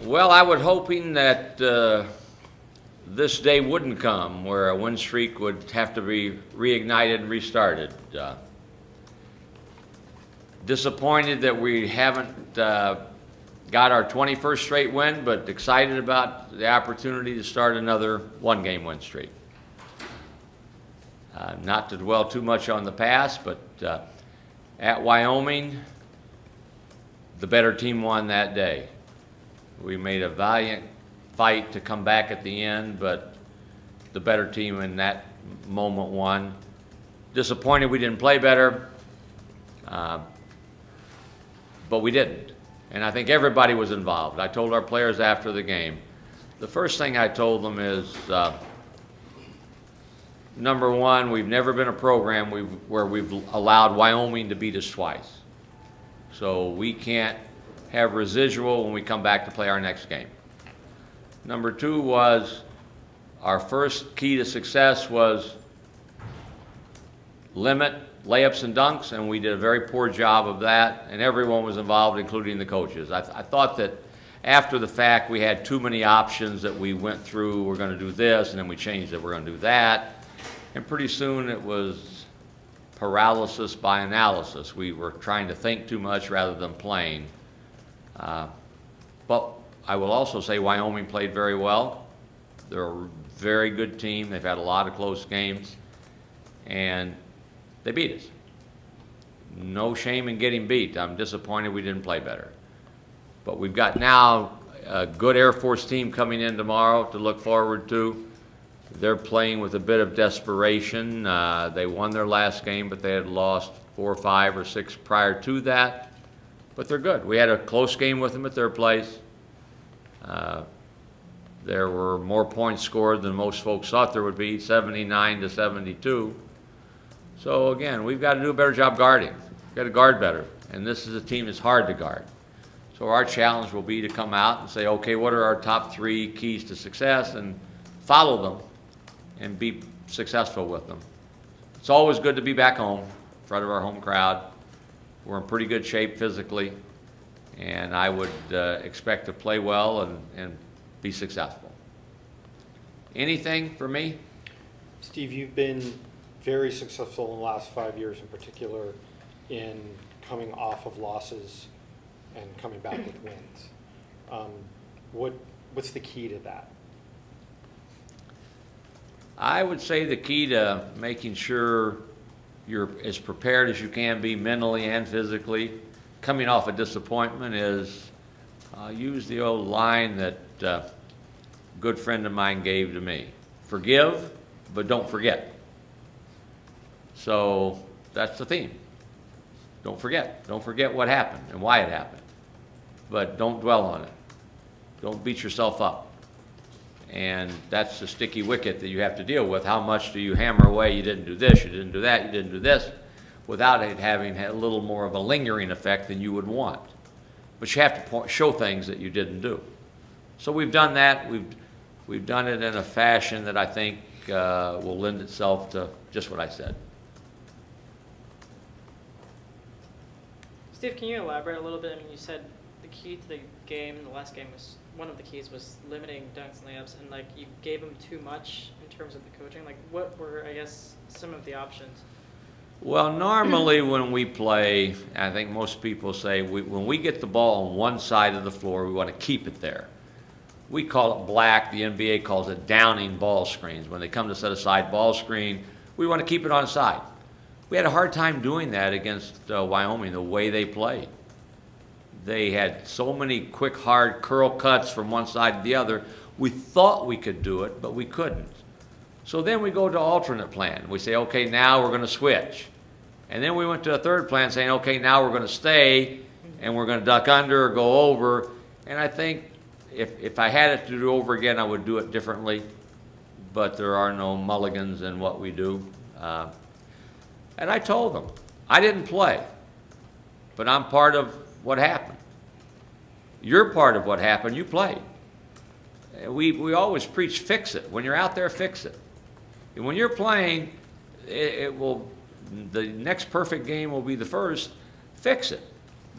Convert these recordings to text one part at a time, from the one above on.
Well, I was hoping that this day wouldn't come where a win streak would have to be reignited and restarted. Disappointed that we haven't got our 21st straight win, but excited about the opportunity to start another one-game win streak. Not to dwell too much on the past, but at Wyoming, the better team won that day. We made a valiant fight to come back at the end, but the better team in that moment won. Disappointed we didn't play better, but we didn't. And I think everybody was involved. I told our players after the game, the first thing I told them is, number one, we've never been a program where we've allowed Wyoming to beat us twice. So we can't have residual when we come back to play our next game. Number two was, our first key to success was limit layups and dunks, and we did a very poor job of that, and everyone was involved, including the coaches. I thought that after the fact we had too many options that we went through. We're going to do this, and then we changed it, we're going to do that. And pretty soon it was paralysis by analysis. We were trying to think too much rather than playing. But I will also say Wyoming played very well. They're a very good team. They've had a lot of close games, and they beat us. No shame in getting beat. I'm disappointed we didn't play better. But we've got now a good Air Force team coming in tomorrow to look forward to. They're playing with a bit of desperation. They won their last game, but they had lost 4 or 5 or 6 prior to that. But they're good. We had a close game with them at their place. There were more points scored than most folks thought there would be, 79 to 72. So again, we've got to do a better job guarding. We've got to guard better. And this is a team that's hard to guard. So our challenge will be to come out and say, okay, what are our top 3 keys to success, and follow them and be successful with them. It's always good to be back home in front of our home crowd. We're in pretty good shape physically, and I would expect to play well and be successful. Anything for me? Steve, you've been very successful in the last 5 years in particular in coming off of losses and coming back with wins. What's the key to that? I would say the key to making sure you're as prepared as you can be mentally and physically coming off a disappointment is use the old line that a good friend of mine gave to me. Forgive, but don't forget. So that's the theme. Don't forget. Don't forget what happened and why it happened. But don't dwell on it. Don't beat yourself up. And that's the sticky wicket that you have to deal with. How much do you hammer away, you didn't do this, you didn't do that, you didn't do this, without it having a little more of a lingering effect than you would want. But you have to show things that you didn't do. So we've done that. We've done it in a fashion that I think will lend itself to just what I said. Steve, can you elaborate a little bit? I mean, you said the key to the game in the last game was, one of the keys was limiting dunks and layups, and like you gave them too much in terms of the coaching. Like, what were, I guess, some of the options? Well, normally when we play, I think most people say when we get the ball on one side of the floor, we want to keep it there. We call it black. The NBA calls it downing ball screens. When they come to set aside ball screen, we want to keep it on side. We had a hard time doing that against Wyoming, the way they played. They had so many quick, hard curl cuts from one side to the other. We thought we could do it, but we couldn't. So then we go to alternate plan. We say, okay, now we're going to switch. And then we went to a third plan saying, okay, now we're going to stay, and we're going to duck under or go over. And I think if I had it to do over again, I would do it differently. But there are no mulligans in what we do. And I told them, I didn't play, but I'm part of what happened. You're part of what happened. You played. We always preach fix it. When you're out there, fix it. And when you're playing, the next perfect game will be the first. Fix it.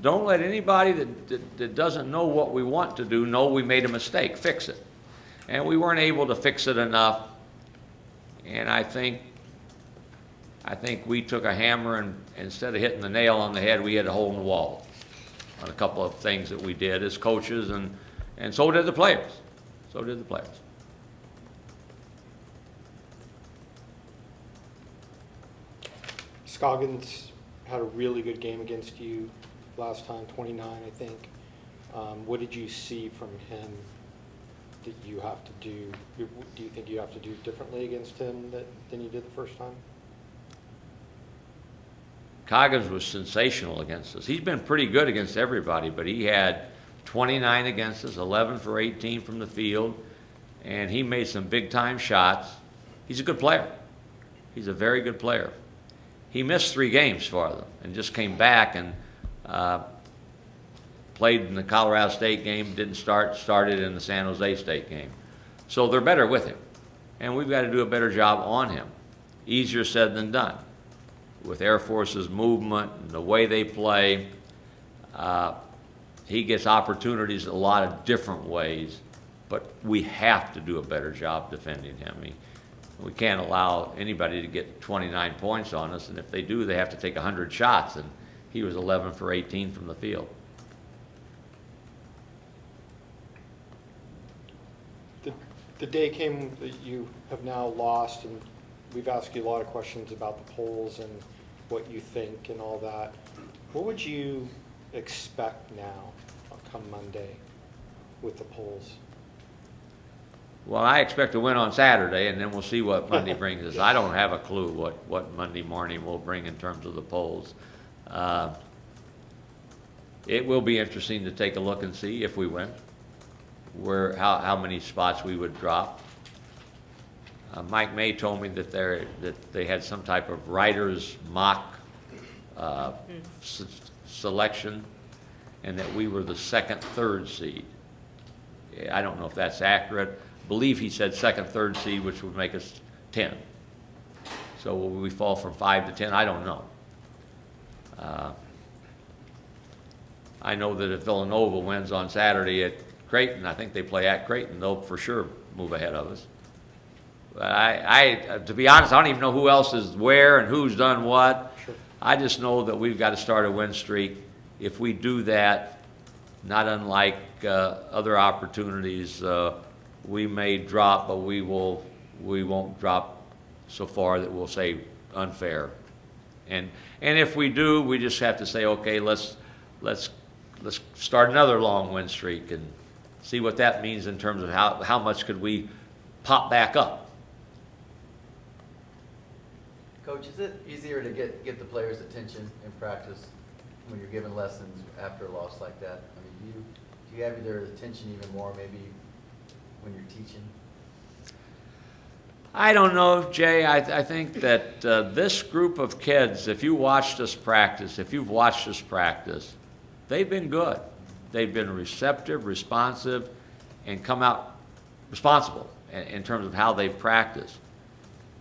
don't let anybody that doesn't know what we want to do know we made a mistake. Fix it. And we weren't able to fix it enough. And I think we took a hammer and instead of hitting the nail on the head, we hit a hole in the wall on a couple of things that we did as coaches, and so did the players. So did the players. Scoggins had a really good game against you last time, 29, I think. What did you see from him that you have to do? Do you think you have to do differently against him than you did the first time? Coggins was sensational against us. He's been pretty good against everybody, but he had 29 against us, 11 for 18 from the field, and he made some big-time shots. He's a good player. He's a very good player. He missed 3 games for them and just came back and played in the Colorado State game, started in the San Jose State game. So they're better with him, and we've got to do a better job on him. Easier said than done. With Air Force's movement and the way they play, he gets opportunities a lot of different ways, but we have to do a better job defending him. We can't allow anybody to get 29 points on us, and if they do, they have to take 100 shots, and he was 11 for 18 from the field. The day came that you have now lost, and we've asked you a lot of questions about the polls and what you think and all that. What would you expect now come Monday with the polls? Well, I expect to win on Saturday, and then we'll see what Monday brings us. I don't have a clue what Monday morning will bring in terms of the polls. It will be interesting to take a look and see if we win, how many spots we would drop. Mike May told me that they had some type of writer's mock selection, and that we were the second, third seed. I don't know if that's accurate. I believe he said second, third seed, which would make us 10. So will we fall from 5 to 10? I don't know. I know that if Villanova wins on Saturday at Creighton, I think they play at Creighton, they'll for sure move ahead of us. But to be honest, I don't even know who else is where and who's done what. Sure. I just know that we've got to start a win streak. If we do that, not unlike other opportunities, we may drop, but we won't drop so far that we'll say unfair. And if we do, we just have to say, okay, let's start another long win streak and see what that means in terms of how much could we pop back up. Coach, is it easier to get the players' attention in practice when you're giving lessons after a loss like that? I mean, do you have their attention even more maybe when you're teaching? I don't know, Jay. I think that this group of kids, if you've watched us practice, they've been good. They've been receptive, responsive, and come out responsible in terms of how they practice.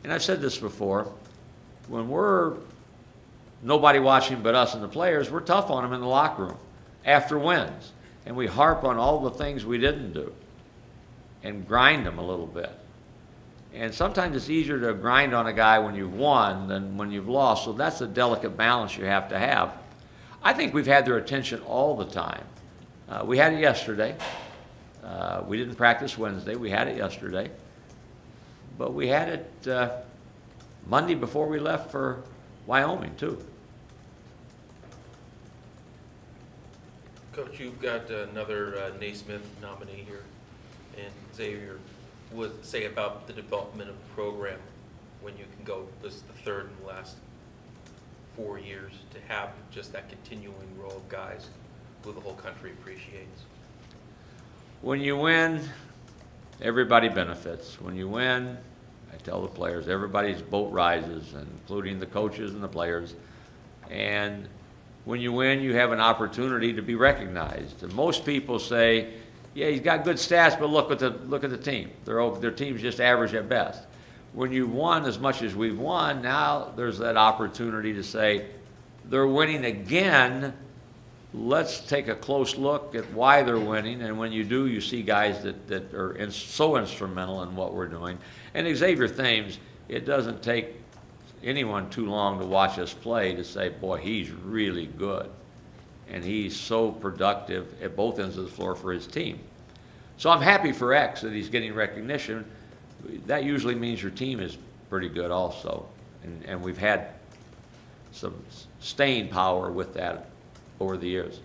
And I've said this before, when we're nobody watching but us and the players, we're tough on them in the locker room after wins. And we harp on all the things we didn't do and grind them a little bit. And sometimes it's easier to grind on a guy when you've won than when you've lost, so that's a delicate balance you have to have. I think we've had their attention all the time. We had it yesterday. We didn't practice Wednesday. We had it yesterday. But we had it Monday before we left for Wyoming, too. Coach, you've got another Naismith nominee here, and Xavier would say about the development of the program when you can go this the third and last 4 years to have just that continuing row of guys who the whole country appreciates. When you win, everybody benefits. When you win, I tell the players, everybody's boat rises, including the coaches and the players. And when you win, you have an opportunity to be recognized. And most people say, yeah, he's got good stats, but look at the team. Their team's just average at best. When you've won as much as we've won, now there's that opportunity to say they're winning again let's take a close look at why they're winning, and when you do, you see guys that are so instrumental in what we're doing. And Xavier Thames, it doesn't take anyone too long to watch us play to say, boy, he's really good. And he's so productive at both ends of the floor for his team. So I'm happy for X that he's getting recognition. That usually means your team is pretty good also. And we've had some staying power with that over the years.